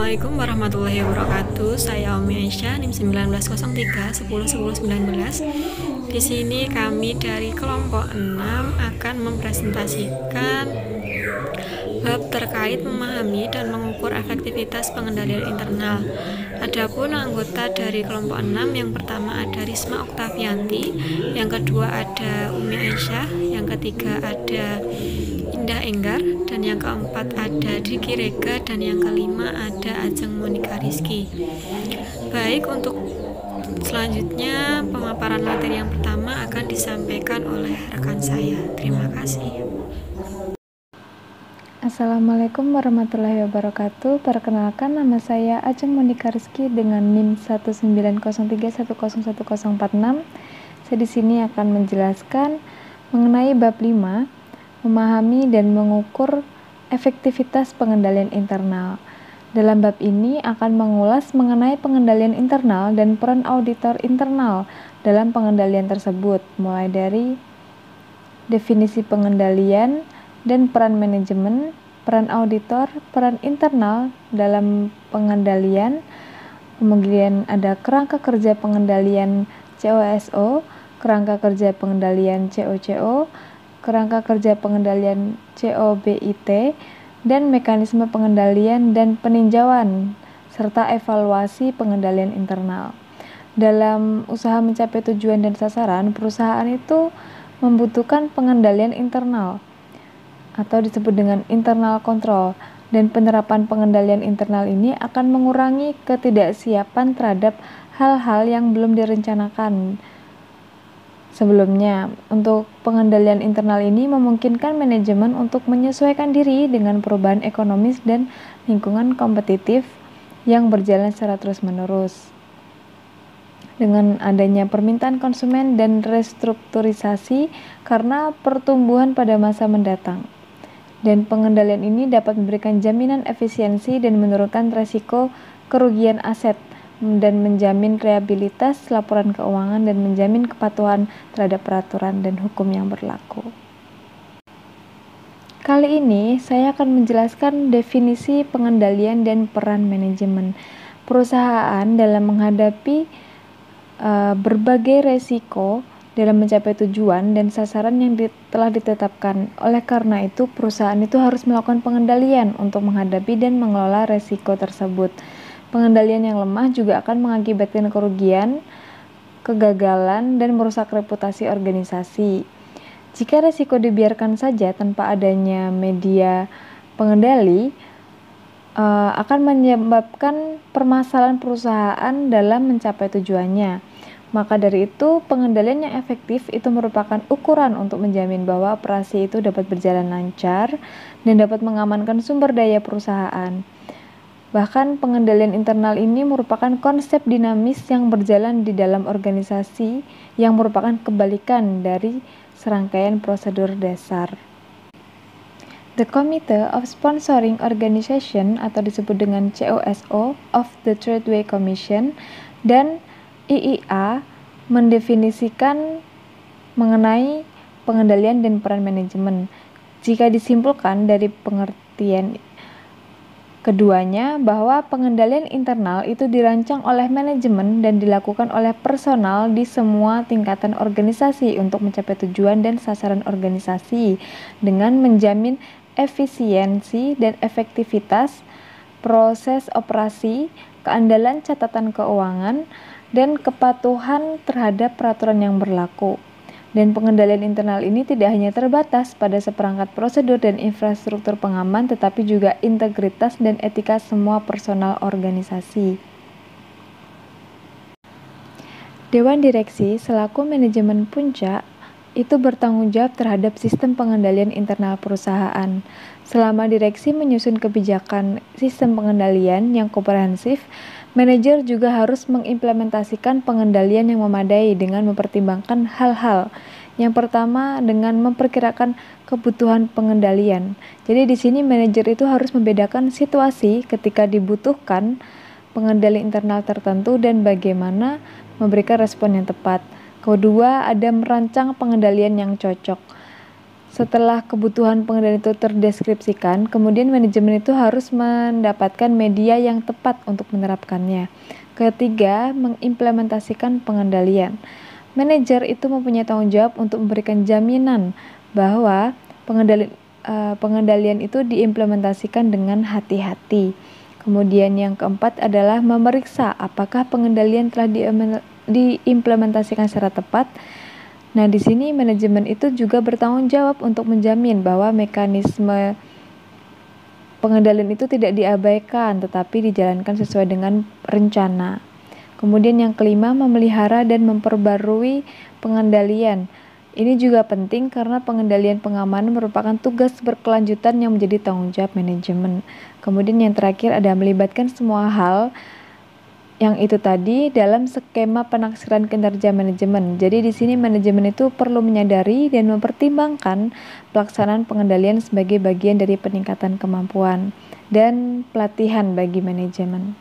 Assalamualaikum warahmatullahi wabarakatuh. Saya Umi Aisyah, NIM 1903 10 Di sini kami dari kelompok 6 akan mempresentasikan bab terkait memahami dan mengukur efektivitas pengendalian internal. Adapun anggota dari kelompok 6, yang pertama ada Risma Oktavianti, yang kedua ada Umi Aisyah, yang ketiga ada Indah Enggar, dan yang keempat ada Diki Rega, dan yang kelima ada Ajeng Monika Rizky. Baik, untuk selanjutnya pemaparan materi yang pertama akan disampaikan oleh rekan saya. Terima kasih. Assalamualaikum warahmatullahi wabarakatuh. Perkenalkan, nama saya Ajeng Monika Rizky dengan NIM 1903101046. Saya di sini akan menjelaskan mengenai bab 5, memahami dan mengukur efektivitas pengendalian internal. Dalam bab ini akan mengulas mengenai pengendalian internal dan peran auditor internal dalam pengendalian tersebut, mulai dari definisi pengendalian dan peran manajemen, peran auditor, peran internal dalam pengendalian, kemudian ada kerangka kerja pengendalian COSO, kerangka kerja pengendalian COCO, kerangka kerja pengendalian COBIT, dan mekanisme pengendalian dan peninjauan, serta evaluasi pengendalian internal. Dalam usaha mencapai tujuan dan sasaran, perusahaan itu membutuhkan pengendalian internal atau disebut dengan internal control, dan penerapan pengendalian internal ini akan mengurangi ketidaksiapan terhadap hal-hal yang belum direncanakan sebelumnya. Untuk pengendalian internal ini memungkinkan manajemen untuk menyesuaikan diri dengan perubahan ekonomis dan lingkungan kompetitif yang berjalan secara terus-menerus. Dengan adanya permintaan konsumen dan restrukturisasi karena pertumbuhan pada masa mendatang. Dan pengendalian ini dapat memberikan jaminan efisiensi dan menurunkan resiko kerugian aset, dan menjamin reliabilitas laporan keuangan dan menjamin kepatuhan terhadap peraturan dan hukum yang berlaku. Kali ini saya akan menjelaskan definisi pengendalian dan peran manajemen. Perusahaan dalam menghadapi berbagai resiko dalam mencapai tujuan dan sasaran yang telah ditetapkan. Oleh karena itu, perusahaan itu harus melakukan pengendalian untuk menghadapi dan mengelola resiko tersebut. Pengendalian yang lemah juga akan mengakibatkan kerugian, kegagalan, dan merusak reputasi organisasi. Jika risiko dibiarkan saja tanpa adanya media pengendali, akan menyebabkan permasalahan perusahaan dalam mencapai tujuannya. Maka dari itu, pengendalian yang efektif itu merupakan ukuran untuk menjamin bahwa operasi itu dapat berjalan lancar dan dapat mengamankan sumber daya perusahaan. Bahkan pengendalian internal ini merupakan konsep dinamis yang berjalan di dalam organisasi yang merupakan kebalikan dari serangkaian prosedur dasar. The Committee of Sponsoring Organization atau disebut dengan COSO of the Tradeway Commission dan IIA mendefinisikan mengenai pengendalian dan peran manajemen. Jika disimpulkan dari pengertian keduanya bahwa pengendalian internal itu dirancang oleh manajemen dan dilakukan oleh personal di semua tingkatan organisasi untuk mencapai tujuan dan sasaran organisasi dengan menjamin efisiensi dan efektivitas proses operasi, keandalan catatan keuangan, dan kepatuhan terhadap peraturan yang berlaku. Dan pengendalian internal ini tidak hanya terbatas pada seperangkat prosedur dan infrastruktur pengaman, tetapi juga integritas dan etika semua personal organisasi. Dewan Direksi selaku manajemen puncak itu bertanggung jawab terhadap sistem pengendalian internal perusahaan. Selama direksi menyusun kebijakan sistem pengendalian yang komprehensif, manajer juga harus mengimplementasikan pengendalian yang memadai dengan mempertimbangkan hal-hal. Yang pertama, dengan memperkirakan kebutuhan pengendalian. Jadi di sini manajer itu harus membedakan situasi ketika dibutuhkan pengendali internal tertentu dan bagaimana memberikan respon yang tepat. Kedua, ada merancang pengendalian yang cocok. Setelah kebutuhan pengendalian itu terdeskripsikan, kemudian manajemen itu harus mendapatkan media yang tepat untuk menerapkannya. Ketiga, mengimplementasikan pengendalian. Manajer itu mempunyai tanggung jawab untuk memberikan jaminan bahwa pengendalian itu diimplementasikan dengan hati-hati. Kemudian yang keempat adalah memeriksa apakah pengendalian telah diimplementasikan secara tepat. Nah, di sini manajemen itu juga bertanggung jawab untuk menjamin bahwa mekanisme pengendalian itu tidak diabaikan, tetapi dijalankan sesuai dengan rencana. Kemudian yang kelima, memelihara dan memperbarui pengendalian. Ini juga penting karena pengendalian pengamanan merupakan tugas berkelanjutan yang menjadi tanggung jawab manajemen. Kemudian yang terakhir ada melibatkan semua hal yang itu tadi dalam skema penaksiran kinerja manajemen. Jadi di sini manajemen itu perlu menyadari dan mempertimbangkan pelaksanaan pengendalian sebagai bagian dari peningkatan kemampuan dan pelatihan bagi manajemen.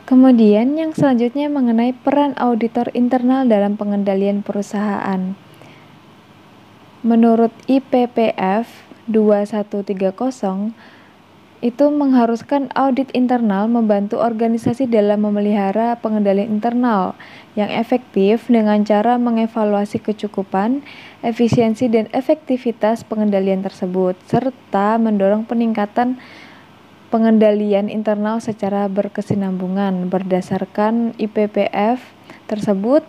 Kemudian yang selanjutnya mengenai peran auditor internal dalam pengendalian perusahaan. Menurut IPPF 2130 itu mengharuskan audit internal membantu organisasi dalam memelihara pengendalian internal yang efektif dengan cara mengevaluasi kecukupan, efisiensi, dan efektivitas pengendalian tersebut, serta mendorong peningkatan pengendalian internal secara berkesinambungan. Berdasarkan IPPF tersebut,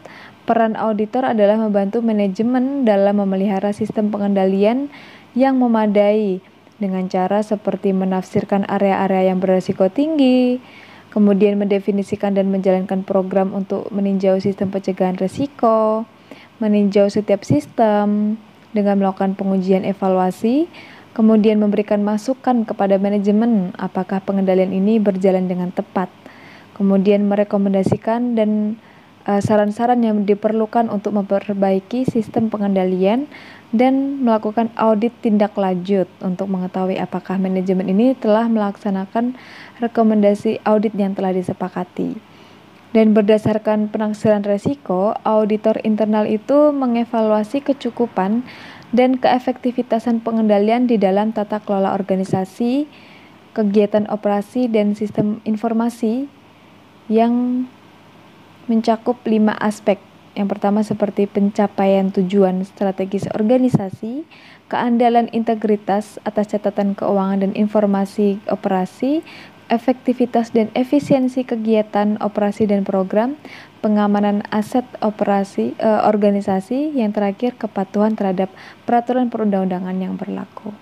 peran auditor adalah membantu manajemen dalam memelihara sistem pengendalian yang memadai dengan cara seperti menafsirkan area-area yang berisiko tinggi, kemudian mendefinisikan dan menjalankan program untuk meninjau sistem pencegahan risiko, meninjau setiap sistem dengan melakukan pengujian evaluasi, kemudian memberikan masukan kepada manajemen apakah pengendalian ini berjalan dengan tepat, kemudian merekomendasikan dan saran-saran yang diperlukan untuk memperbaiki sistem pengendalian dan melakukan audit tindak lanjut untuk mengetahui apakah manajemen ini telah melaksanakan rekomendasi audit yang telah disepakati. Dan berdasarkan penaksiran risiko, auditor internal itu mengevaluasi kecukupan dan keefektivitasan pengendalian di dalam tata kelola organisasi, kegiatan operasi, dan sistem informasi yang mencakup 5 aspek. Yang pertama seperti pencapaian tujuan strategis organisasi, keandalan integritas atas catatan keuangan dan informasi operasi, efektivitas dan efisiensi kegiatan operasi dan program, pengamanan aset operasi organisasi, yang terakhir kepatuhan terhadap peraturan perundang-undangan yang berlaku.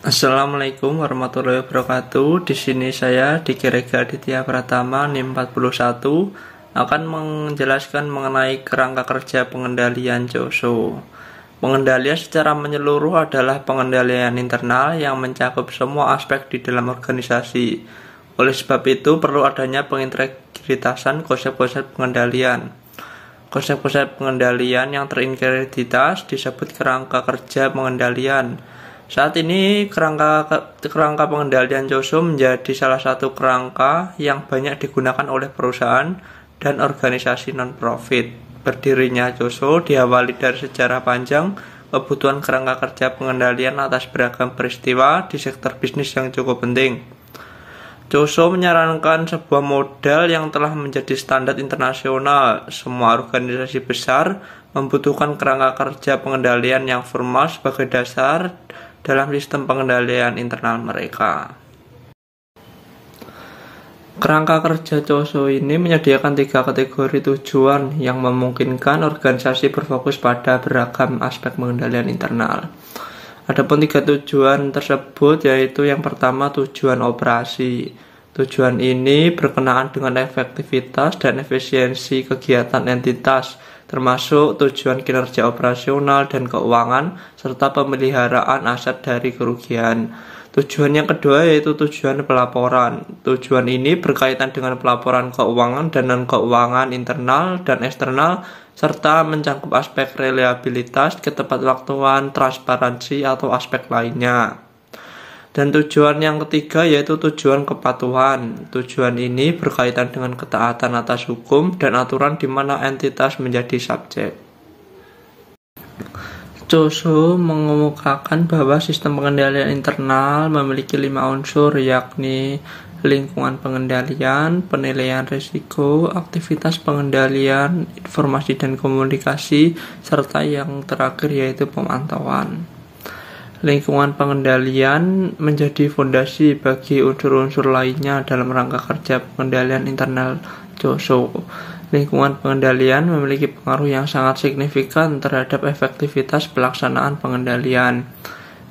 Assalamualaikum warahmatullahi wabarakatuh. Di sini saya Diki Rega Aditya Pratama NIM 41 akan menjelaskan mengenai kerangka kerja pengendalian COSO. Pengendalian secara menyeluruh adalah pengendalian internal yang mencakup semua aspek di dalam organisasi. Oleh sebab itu perlu adanya pengintegritasan konsep-konsep pengendalian. Konsep-konsep pengendalian yang terintegritas disebut kerangka kerja pengendalian. Saat ini kerangka pengendalian COSO menjadi salah satu kerangka yang banyak digunakan oleh perusahaan dan organisasi non-profit. Berdirinya COSO diawali dari sejarah panjang kebutuhan kerangka kerja pengendalian atas beragam peristiwa di sektor bisnis yang cukup penting. COSO menyarankan sebuah model yang telah menjadi standar internasional. Semua organisasi besar membutuhkan kerangka kerja pengendalian yang formal sebagai dasar dalam sistem pengendalian internal mereka. Kerangka kerja COSO ini menyediakan 3 kategori tujuan yang memungkinkan organisasi berfokus pada beragam aspek pengendalian internal. Adapun 3 tujuan tersebut yaitu yang pertama tujuan operasi. Tujuan ini berkenaan dengan efektivitas dan efisiensi kegiatan entitas, termasuk tujuan kinerja operasional dan keuangan, serta pemeliharaan aset dari kerugian. Tujuan yang kedua yaitu tujuan pelaporan. Tujuan ini berkaitan dengan pelaporan keuangan dan non-keuangan internal dan eksternal, serta mencakup aspek reliabilitas, ketepatwaktuan, transparansi, atau aspek lainnya. Dan tujuan yang ketiga yaitu tujuan kepatuhan. Tujuan ini berkaitan dengan ketaatan atas hukum dan aturan di mana entitas menjadi subjek. COSO mengemukakan bahwa sistem pengendalian internal memiliki 5 unsur, yakni lingkungan pengendalian, penilaian risiko, aktivitas pengendalian, informasi dan komunikasi, serta yang terakhir yaitu pemantauan. Lingkungan pengendalian menjadi fondasi bagi unsur-unsur lainnya dalam rangka kerja pengendalian internal COSO. Lingkungan pengendalian memiliki pengaruh yang sangat signifikan terhadap efektivitas pelaksanaan pengendalian.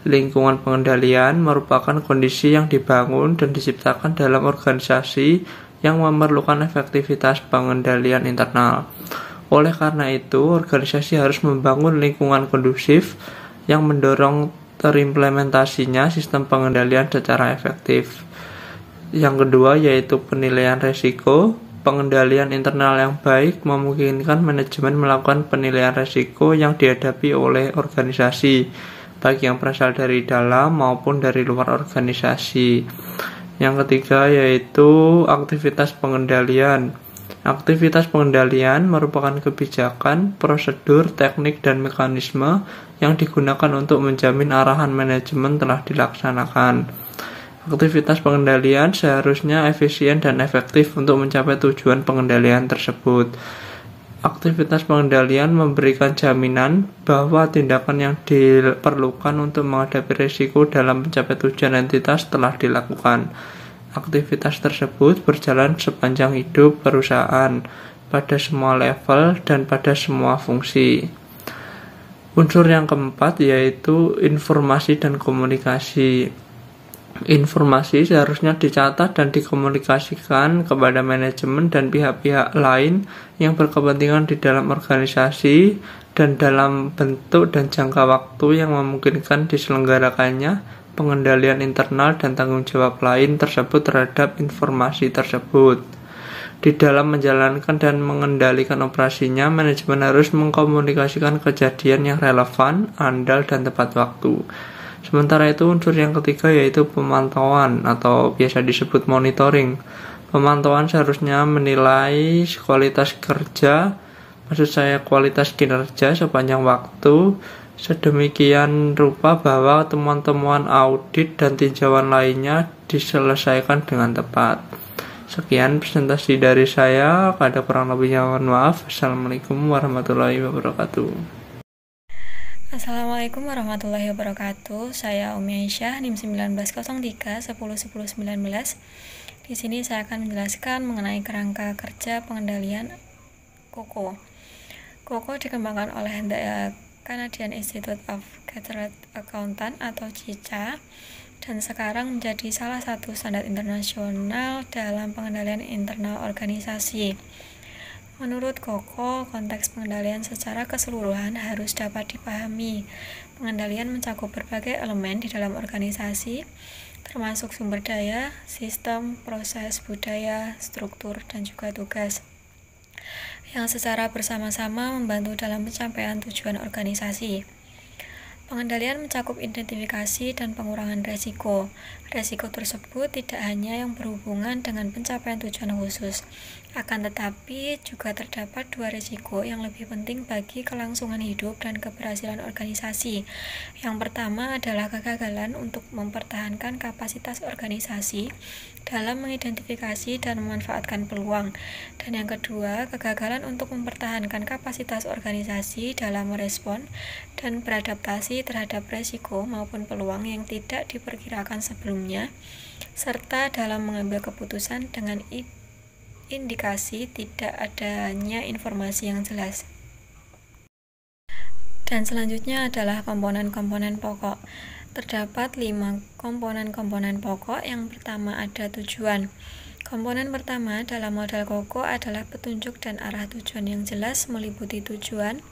Lingkungan pengendalian merupakan kondisi yang dibangun dan diciptakan dalam organisasi yang memerlukan efektivitas pengendalian internal. Oleh karena itu, organisasi harus membangun lingkungan kondusif yang mendorong terimplementasinya sistem pengendalian secara efektif. Yang kedua yaitu penilaian risiko. Pengendalian internal yang baik memungkinkan manajemen melakukan penilaian risiko yang dihadapi oleh organisasi, baik yang berasal dari dalam maupun dari luar organisasi. Yang ketiga yaitu aktivitas pengendalian. Aktivitas pengendalian merupakan kebijakan, prosedur, teknik, dan mekanisme yang digunakan untuk menjamin arahan manajemen telah dilaksanakan. Aktivitas pengendalian seharusnya efisien dan efektif untuk mencapai tujuan pengendalian tersebut. Aktivitas pengendalian memberikan jaminan bahwa tindakan yang diperlukan untuk menghadapi risiko dalam mencapai tujuan entitas telah dilakukan. Aktivitas tersebut berjalan sepanjang hidup perusahaan, pada semua level dan pada semua fungsi. Unsur yang keempat yaitu informasi dan komunikasi. Informasi seharusnya dicatat dan dikomunikasikan kepada manajemen dan pihak-pihak lain yang berkepentingan di dalam organisasi dan dalam bentuk dan jangka waktu yang memungkinkan diselenggarakannya pengendalian internal dan tanggung jawab lain tersebut terhadap informasi tersebut. Di dalam menjalankan dan mengendalikan operasinya, manajemen harus mengkomunikasikan kejadian yang relevan, andal, dan tepat waktu. Sementara itu unsur yang ketiga yaitu pemantauan atau biasa disebut monitoring. Pemantauan seharusnya menilai kualitas kerja, maksud saya kualitas kinerja sepanjang waktu, sedemikian rupa bahwa temuan-temuan audit dan tinjauan lainnya diselesaikan dengan tepat. Sekian presentasi dari saya, ada kurang lebihnya mohon maaf. Assalamualaikum warahmatullahi wabarakatuh. Assalamualaikum warahmatullahi wabarakatuh. Saya Umi Aisyah, NIM 1903 10 10 19. Di sini saya akan menjelaskan mengenai kerangka kerja pengendalian COCO. COCO dikembangkan oleh Canadian Institute of Chartered Accountants atau CICA dan sekarang menjadi salah satu standar internasional dalam pengendalian internal organisasi. Menurut COCO, konteks pengendalian secara keseluruhan harus dapat dipahami. Pengendalian mencakup berbagai elemen di dalam organisasi, termasuk sumber daya, sistem, proses, budaya, struktur, dan juga tugas, yang secara bersama-sama membantu dalam pencapaian tujuan organisasi. Pengendalian mencakup identifikasi dan pengurangan resiko. Resiko tersebut tidak hanya yang berhubungan dengan pencapaian tujuan khusus, akan tetapi juga terdapat dua resiko yang lebih penting bagi kelangsungan hidup dan keberhasilan organisasi. Yang pertama adalah kegagalan untuk mempertahankan kapasitas organisasi dalam mengidentifikasi dan memanfaatkan peluang. Dan yang kedua, kegagalan untuk mempertahankan kapasitas organisasi dalam merespon dan beradaptasi terhadap resiko maupun peluang yang tidak diperkirakan sebelumnya, serta dalam mengambil keputusan dengan indikasi tidak adanya informasi yang jelas. Dan selanjutnya adalah komponen-komponen pokok. Terdapat 5 komponen-komponen pokok. Yang pertama ada tujuan. Komponen pertama dalam model COCO adalah petunjuk dan arah tujuan yang jelas meliputi tujuan,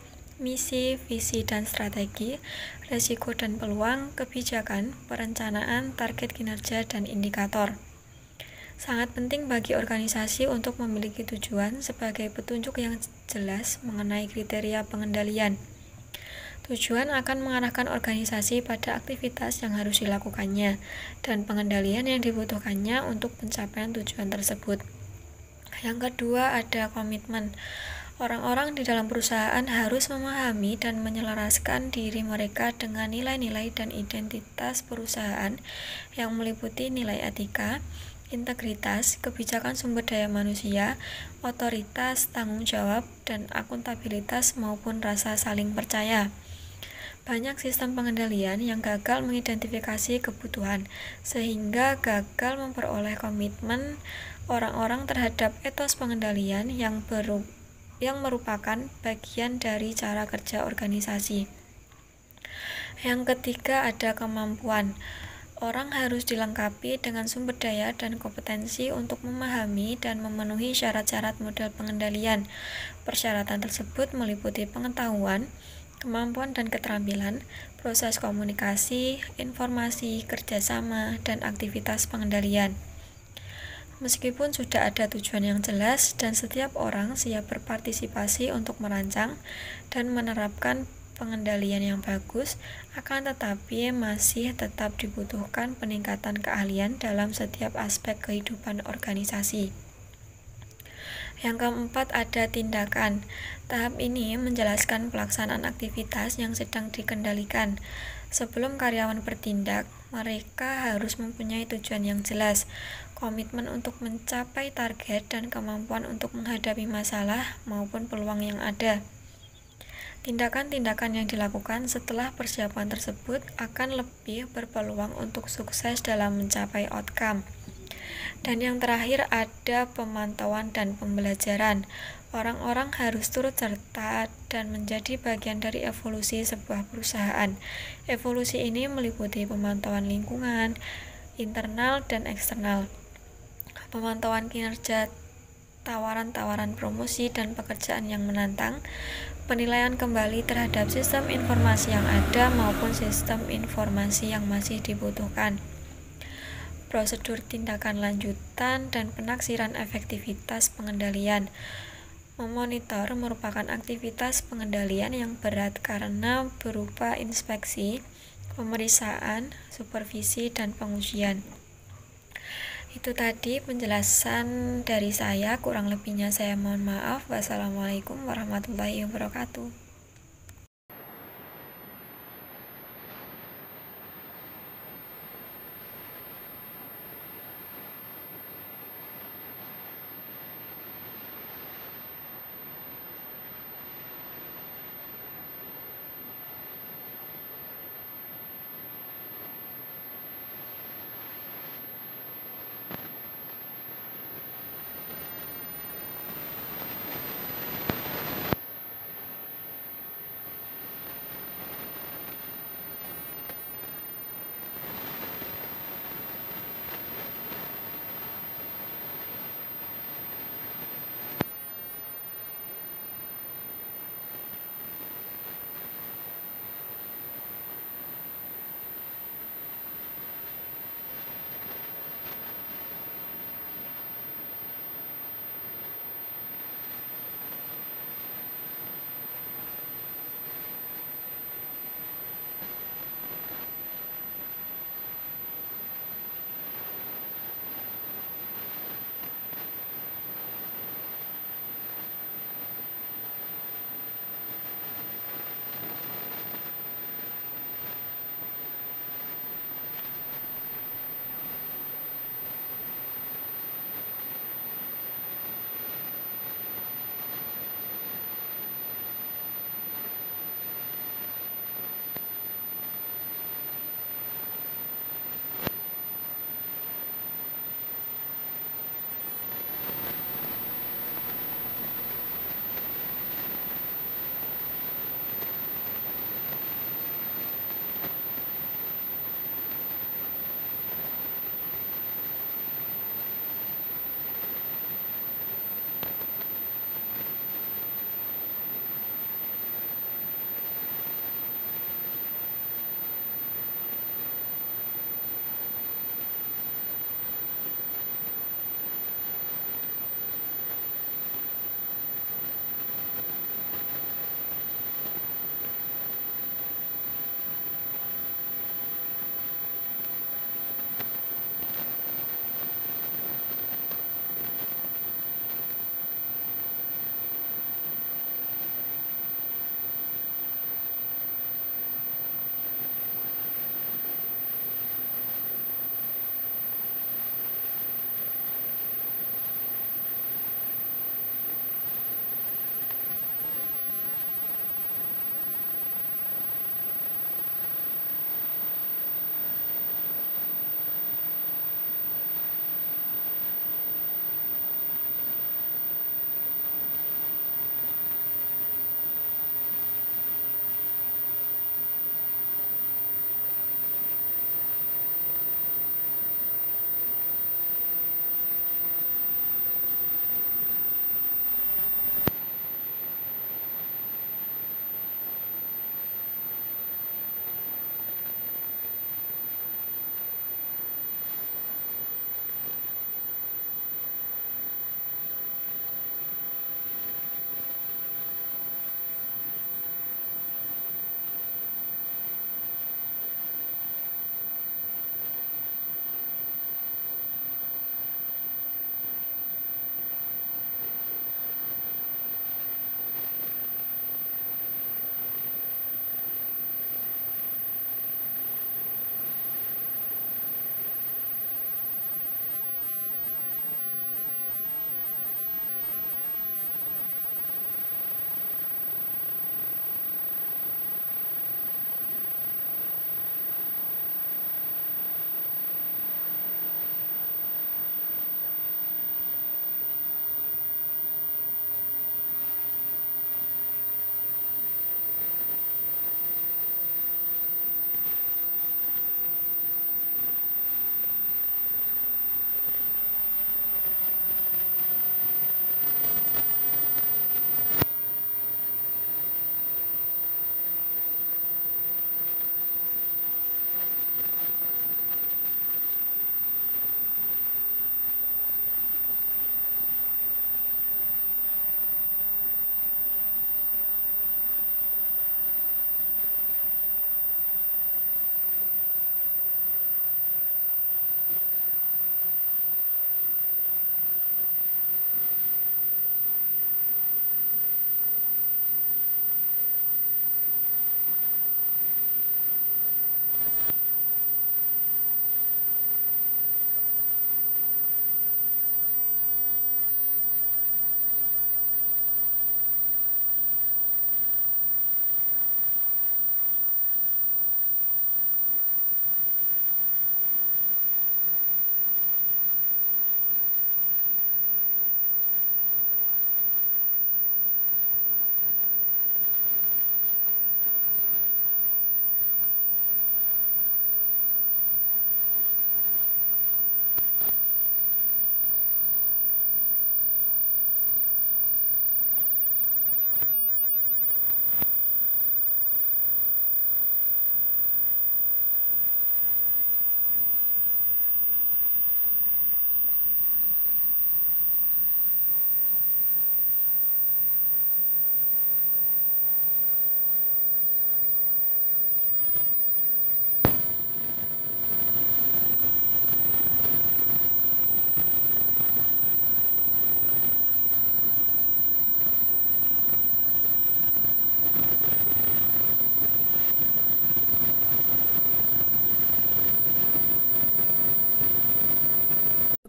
misi, visi, dan strategi, resiko dan peluang, kebijakan, perencanaan, target kinerja, dan indikator. Sangat penting bagi organisasi untuk memiliki tujuan sebagai petunjuk yang jelas mengenai kriteria pengendalian. Tujuan akan mengarahkan organisasi pada aktivitas yang harus dilakukannya dan pengendalian yang dibutuhkannya untuk pencapaian tujuan tersebut. Yang kedua, ada komitmen. Orang-orang di dalam perusahaan harus memahami dan menyelaraskan diri mereka dengan nilai-nilai dan identitas perusahaan yang meliputi nilai etika, integritas, kebijakan sumber daya manusia, otoritas, tanggung jawab, dan akuntabilitas maupun rasa saling percaya. Banyak sistem pengendalian yang gagal mengidentifikasi kebutuhan, sehingga gagal memperoleh komitmen orang-orang terhadap etos pengendalian yang merupakan bagian dari cara kerja organisasi. Yang ketiga, ada kemampuan. Orang harus dilengkapi dengan sumber daya dan kompetensi untuk memahami dan memenuhi syarat-syarat model pengendalian. Persyaratan tersebut meliputi pengetahuan, kemampuan dan keterampilan, proses komunikasi, informasi, kerjasama, dan aktivitas pengendalian. Meskipun sudah ada tujuan yang jelas dan setiap orang siap berpartisipasi untuk merancang dan menerapkan pengendalian yang bagus, akan tetapi masih tetap dibutuhkan peningkatan keahlian dalam setiap aspek kehidupan organisasi. Yang keempat, ada tindakan. Tahap ini menjelaskan pelaksanaan aktivitas yang sedang dikendalikan. Sebelum karyawan bertindak, mereka harus mempunyai tujuan yang jelas, komitmen untuk mencapai target, dan kemampuan untuk menghadapi masalah maupun peluang yang ada. Tindakan-tindakan yang dilakukan setelah persiapan tersebut akan lebih berpeluang untuk sukses dalam mencapai outcome. Dan yang terakhir, ada pemantauan dan pembelajaran. Orang-orang harus turut serta dan menjadi bagian dari evolusi sebuah perusahaan. Evolusi ini meliputi pemantauan lingkungan, internal dan eksternal, pemantauan kinerja, tawaran-tawaran promosi dan pekerjaan yang menantang, penilaian kembali terhadap sistem informasi yang ada maupun sistem informasi yang masih dibutuhkan, prosedur tindakan lanjutan, dan penaksiran efektivitas pengendalian. Memonitor merupakan aktivitas pengendalian yang berat karena berupa inspeksi, pemeriksaan, supervisi, dan pengujian. Itu tadi penjelasan dari saya, kurang lebihnya saya mohon maaf. Wassalamualaikum warahmatullahi wabarakatuh.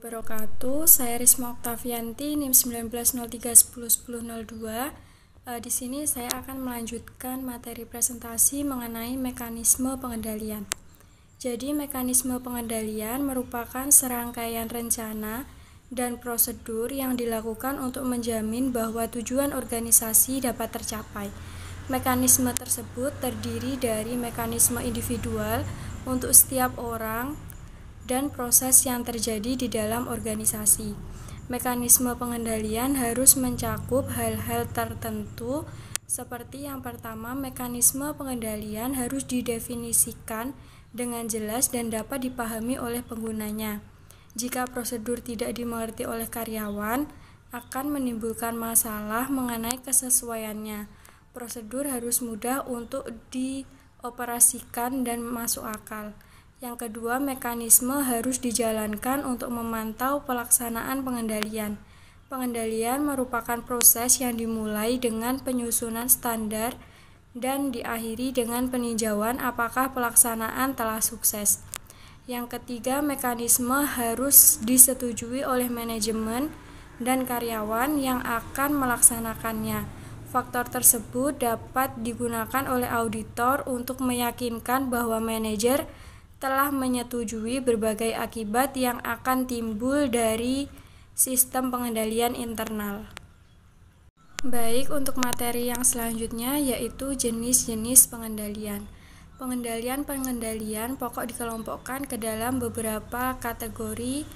Wabarakatuh. Saya Risma Oktavianti, NIM 1903111002. Di sini saya akan melanjutkan materi presentasi mengenai mekanisme pengendalian. Jadi, mekanisme pengendalian merupakan serangkaian rencana dan prosedur yang dilakukan untuk menjamin bahwa tujuan organisasi dapat tercapai. Mekanisme tersebut terdiri dari mekanisme individual untuk setiap orang dan proses yang terjadi di dalam organisasi. Mekanisme pengendalian harus mencakup hal-hal tertentu, seperti yang pertama, mekanisme pengendalian harus didefinisikan dengan jelas dan dapat dipahami oleh penggunanya. Jika prosedur tidak dimengerti oleh karyawan, akan menimbulkan masalah mengenai kesesuaiannya. Prosedur harus mudah untuk dioperasikan dan masuk akal. Yang kedua, mekanisme harus dijalankan untuk memantau pelaksanaan pengendalian. Pengendalian merupakan proses yang dimulai dengan penyusunan standar dan diakhiri dengan peninjauan apakah pelaksanaan telah sukses. Yang ketiga, mekanisme harus disetujui oleh manajemen dan karyawan yang akan melaksanakannya. Faktor tersebut dapat digunakan oleh auditor untuk meyakinkan bahwa manajer telah menyetujui berbagai akibat yang akan timbul dari sistem pengendalian internal. Baik, untuk materi yang selanjutnya yaitu jenis-jenis pengendalian. Pengendalian pokok dikelompokkan ke dalam beberapa kategori,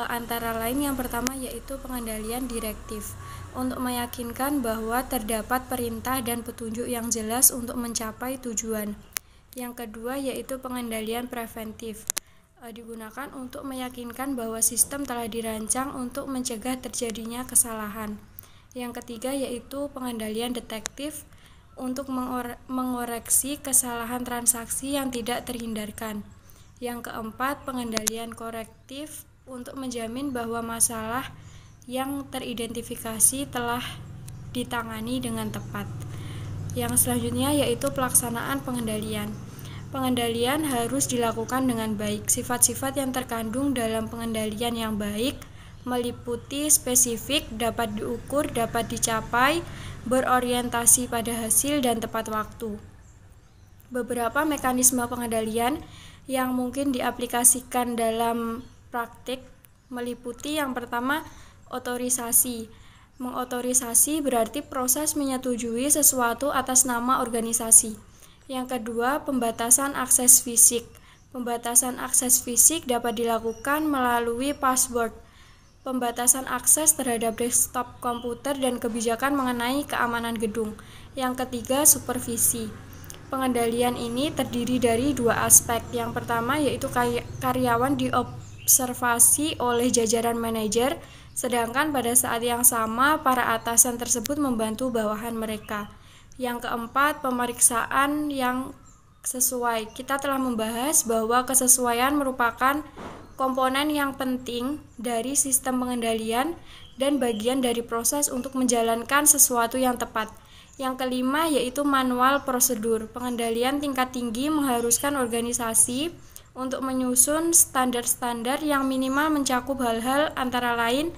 antara lain yang pertama yaitu pengendalian direktif, untuk meyakinkan bahwa terdapat perintah dan petunjuk yang jelas untuk mencapai tujuan. Yang kedua yaitu pengendalian preventif, digunakan untuk meyakinkan bahwa sistem telah dirancang untuk mencegah terjadinya kesalahan. Yang ketiga yaitu pengendalian detektif, untuk mengoreksi kesalahan transaksi yang tidak terhindarkan. Yang keempat, pengendalian korektif, untuk menjamin bahwa masalah yang teridentifikasi telah ditangani dengan tepat. Yang selanjutnya yaitu pelaksanaan pengendalian. Pengendalian harus dilakukan dengan baik. Sifat-sifat yang terkandung dalam pengendalian yang baik meliputi spesifik, dapat diukur, dapat dicapai, berorientasi pada hasil, dan tepat waktu. Beberapa mekanisme pengendalian yang mungkin diaplikasikan dalam praktik meliputi yang pertama, otorisasi. Mengotorisasi berarti proses menyetujui sesuatu atas nama organisasi. Yang kedua, pembatasan akses fisik. Pembatasan akses fisik dapat dilakukan melalui password, pembatasan akses terhadap desktop komputer, dan kebijakan mengenai keamanan gedung. Yang ketiga, supervisi. Pengendalian ini terdiri dari dua aspek. Yang pertama yaitu karyawan diobservasi oleh jajaran manajer, sedangkan pada saat yang sama para atasan tersebut membantu bawahan mereka. Yang keempat, pemeriksaan yang sesuai. Kita telah membahas bahwa kesesuaian merupakan komponen yang penting dari sistem pengendalian dan bagian dari proses untuk menjalankan sesuatu yang tepat. Yang kelima yaitu manual prosedur. Pengendalian tingkat tinggi mengharuskan organisasi untuk menyusun standar-standar yang minimal mencakup hal-hal antara lain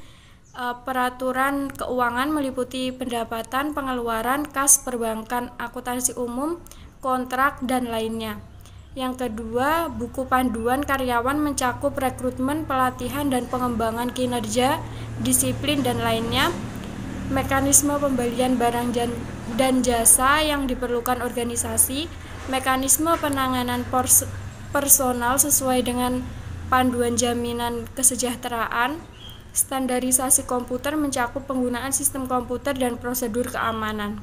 peraturan keuangan meliputi pendapatan, pengeluaran, kas perbankan, akuntansi umum, kontrak, dan lainnya. Yang kedua, buku panduan karyawan mencakup rekrutmen, pelatihan, dan pengembangan kinerja, disiplin, dan lainnya. Mekanisme pembelian barang dan jasa yang diperlukan organisasi, mekanisme penanganan personal sesuai dengan panduan jaminan kesejahteraan, standarisasi komputer mencakup penggunaan sistem komputer dan prosedur keamanan.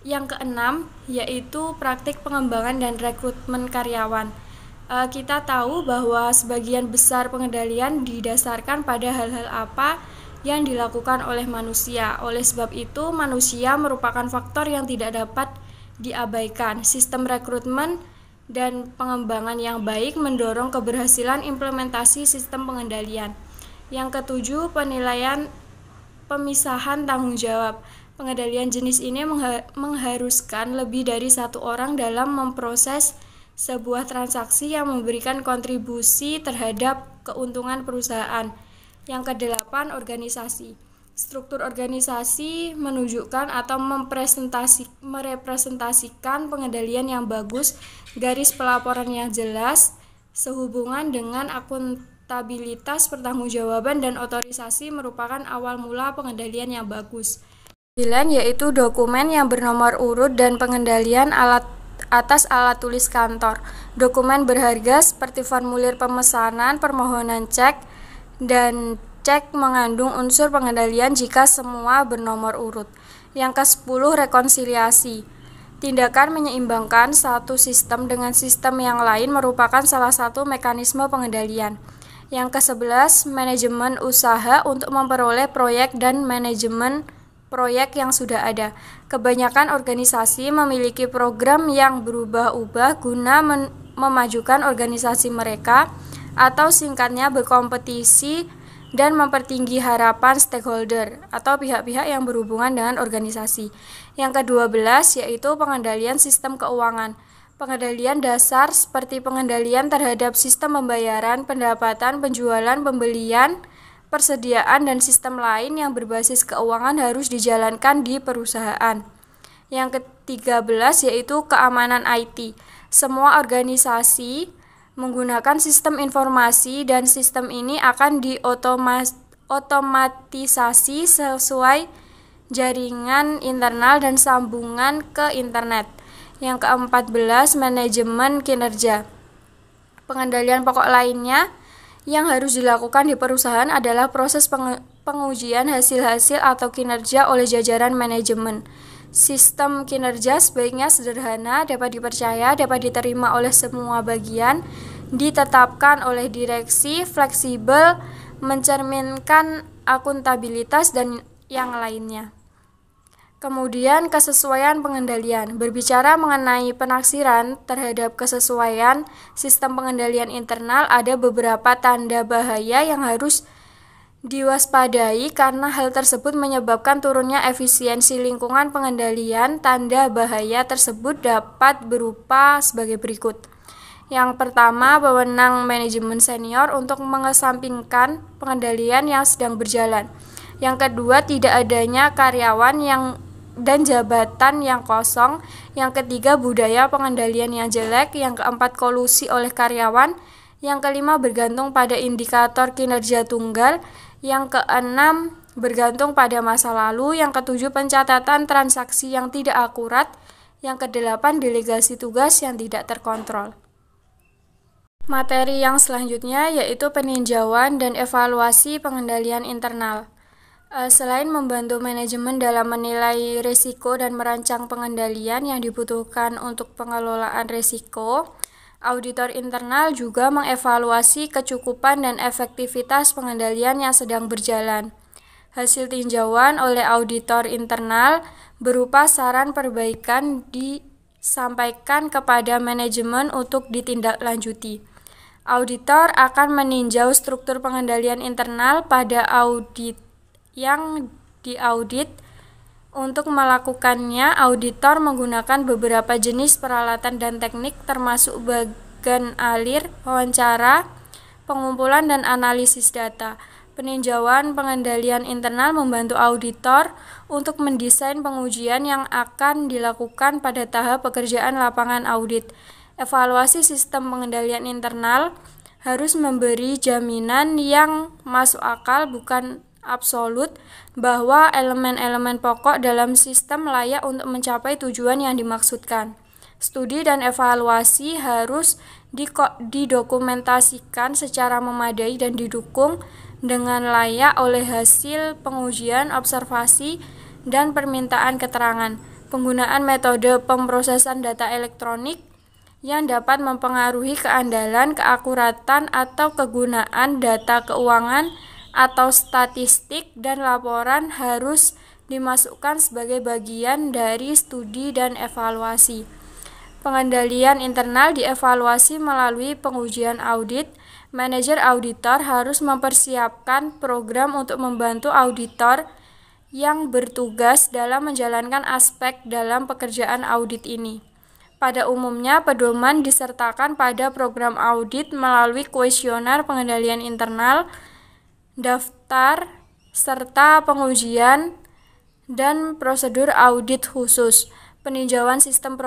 Yang keenam yaitu praktik pengembangan dan rekrutmen karyawan. Kita tahu bahwa sebagian besar pengendalian didasarkan pada hal-hal apa yang dilakukan oleh manusia. Oleh sebab itu, manusia merupakan faktor yang tidak dapat diabaikan. Sistem rekrutmen dan pengembangan yang baik mendorong keberhasilan implementasi sistem pengendalian. Yang ketujuh, penilaian pemisahan tanggung jawab. Pengendalian jenis ini mengharuskan lebih dari satu orang dalam memproses sebuah transaksi yang memberikan kontribusi terhadap keuntungan perusahaan. Yang kedelapan, organisasi. Struktur organisasi menunjukkan atau merepresentasikan pengendalian yang bagus, garis pelaporan yang jelas, sehubungan dengan akuntabilitas, pertanggungjawaban, dan otorisasi merupakan awal mula pengendalian yang bagus. 9 yaitu dokumen yang bernomor urut dan pengendalian atas alat tulis kantor. Dokumen berharga seperti formulir pemesanan, permohonan cek, dan cek mengandung unsur pengendalian jika semua bernomor urut. Yang ke-10 rekonsiliasi. Tindakan menyeimbangkan satu sistem dengan sistem yang lain merupakan salah satu mekanisme pengendalian. Yang ke-11 manajemen usaha untuk memperoleh proyek dan manajemen proyek yang sudah ada. Kebanyakan organisasi memiliki program yang berubah-ubah guna memajukan organisasi mereka, atau singkatnya berkompetisi dan mempertinggi harapan stakeholder atau pihak-pihak yang berhubungan dengan organisasi. Yang ke-12 yaitu pengendalian sistem keuangan. Pengendalian dasar seperti pengendalian terhadap sistem pembayaran, pendapatan, penjualan, pembelian, persediaan, dan sistem lain yang berbasis keuangan harus dijalankan di perusahaan. Yang ke-13 yaitu keamanan IT. Semua organisasi menggunakan sistem informasi dan sistem ini akan diotomatisasi sesuai jaringan internal dan sambungan ke internet. Yang ke-14 manajemen kinerja. Pengendalian pokok lainnya yang harus dilakukan di perusahaan adalah proses pengujian hasil-hasil atau kinerja oleh jajaran manajemen. Sistem kinerja sebaiknya sederhana, dapat dipercaya, dapat diterima oleh semua bagian, ditetapkan oleh direksi, fleksibel, mencerminkan akuntabilitas, dan yang lainnya. Kemudian kesesuaian pengendalian. Berbicara mengenai penaksiran terhadap kesesuaian sistem pengendalian internal, ada beberapa tanda bahaya yang harus diwaspadai karena hal tersebut menyebabkan turunnya efisiensi lingkungan pengendalian. Tanda bahaya tersebut dapat berupa sebagai berikut. Yang pertama, wewenang manajemen senior untuk mengesampingkan pengendalian yang sedang berjalan. Yang kedua, tidak adanya karyawan dan jabatan yang kosong. Yang ketiga, budaya pengendalian yang jelek. Yang keempat, kolusi oleh karyawan. Yang kelima, bergantung pada indikator kinerja tunggal. Yang keenam, bergantung pada masa lalu. Yang ketujuh, pencatatan transaksi yang tidak akurat. Yang kedelapan, delegasi tugas yang tidak terkontrol. Materi yang selanjutnya yaitu peninjauan dan evaluasi pengendalian internal. Selain membantu manajemen dalam menilai risiko dan merancang pengendalian yang dibutuhkan untuk pengelolaan risiko, auditor internal juga mengevaluasi kecukupan dan efektivitas pengendalian yang sedang berjalan. Hasil tinjauan oleh auditor internal berupa saran perbaikan disampaikan kepada manajemen untuk ditindaklanjuti. Auditor akan meninjau struktur pengendalian internal pada audit yang diaudit. Untuk melakukannya, auditor menggunakan beberapa jenis peralatan dan teknik termasuk bagan alir, wawancara, pengumpulan, dan analisis data. Peninjauan pengendalian internal membantu auditor untuk mendesain pengujian yang akan dilakukan pada tahap pekerjaan lapangan audit. Evaluasi sistem pengendalian internal harus memberi jaminan yang masuk akal, bukan absolut, bahwa elemen-elemen pokok dalam sistem layak untuk mencapai tujuan yang dimaksudkan. Studi dan evaluasi harus didokumentasikan secara memadai dan didukung dengan layak oleh hasil pengujian, observasi, dan permintaan keterangan. Penggunaan metode pemrosesan data elektronik yang dapat mempengaruhi keandalan, keakuratan, atau kegunaan data keuangan atau statistik dan laporan harus dimasukkan sebagai bagian dari studi dan evaluasi. Pengendalian internal dievaluasi melalui pengujian audit. Manajer auditor harus mempersiapkan program untuk membantu auditor yang bertugas dalam menjalankan aspek dalam pekerjaan audit ini. Pada umumnya, pedoman disertakan pada program audit melalui kuesioner pengendalian internal, daftar, serta pengujian dan prosedur audit khusus. Peninjauan sistem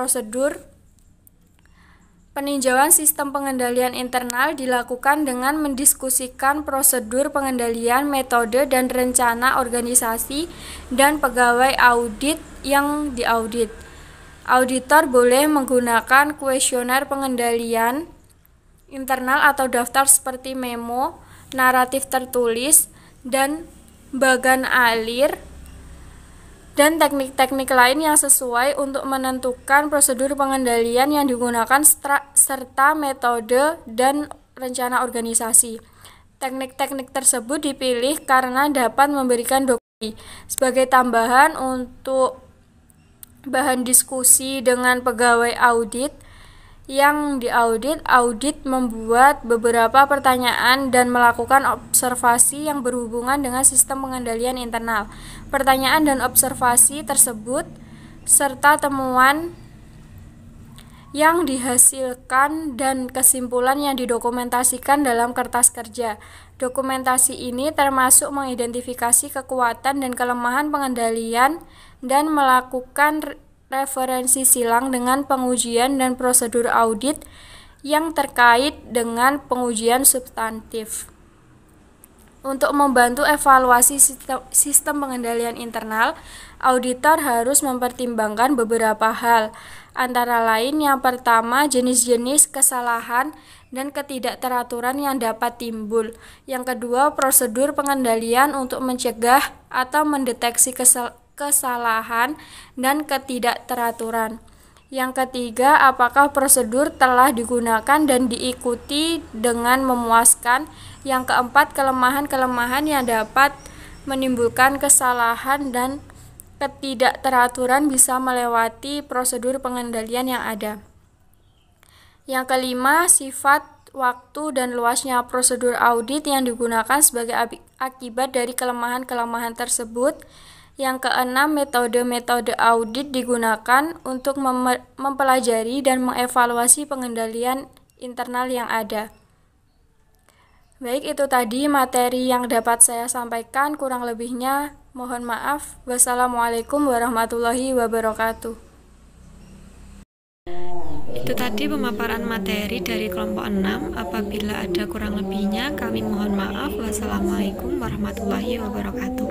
pengendalian internal dilakukan dengan mendiskusikan prosedur pengendalian, metode, dan rencana organisasi dan pegawai audit yang diaudit. Auditor boleh menggunakan kuesioner pengendalian internal atau daftar seperti memo, naratif tertulis, dan bagan alir, dan teknik-teknik lain yang sesuai untuk menentukan prosedur pengendalian yang digunakan serta metode dan rencana organisasi. Teknik-teknik tersebut dipilih karena dapat memberikan dokumentasi sebagai tambahan untuk bahan diskusi dengan pegawai audit yang diaudit. Audit membuat beberapa pertanyaan dan melakukan observasi yang berhubungan dengan sistem pengendalian internal. Pertanyaan dan observasi tersebut serta temuan yang dihasilkan dan kesimpulan yang didokumentasikan dalam kertas kerja. Dokumentasi ini termasuk mengidentifikasi kekuatan dan kelemahan pengendalian dan melakukan referensi silang dengan pengujian dan prosedur audit yang terkait dengan pengujian substantif. Untuk membantu evaluasi sistem pengendalian internal, auditor harus mempertimbangkan beberapa hal, antara lain yang pertama jenis-jenis kesalahan dan ketidakteraturan yang dapat timbul. Yang kedua, prosedur pengendalian untuk mencegah atau mendeteksi kesalahan dan ketidakteraturan. Yang ketiga, apakah prosedur telah digunakan dan diikuti dengan memuaskan. Yang keempat, kelemahan-kelemahan yang dapat menimbulkan kesalahan dan ketidakteraturan bisa melewati prosedur pengendalian yang ada. Yang kelima, sifat, waktu, dan luasnya prosedur audit yang digunakan sebagai akibat dari kelemahan-kelemahan tersebut. Yang keenam, metode-metode audit digunakan untuk mempelajari dan mengevaluasi pengendalian internal yang ada. Baik, itu tadi materi yang dapat saya sampaikan. Kurang lebihnya mohon maaf. Wassalamualaikum warahmatullahi wabarakatuh. Itu tadi pemaparan materi dari kelompok 6. Apabila ada kurang lebihnya, kami mohon maaf. Wassalamualaikum warahmatullahi wabarakatuh.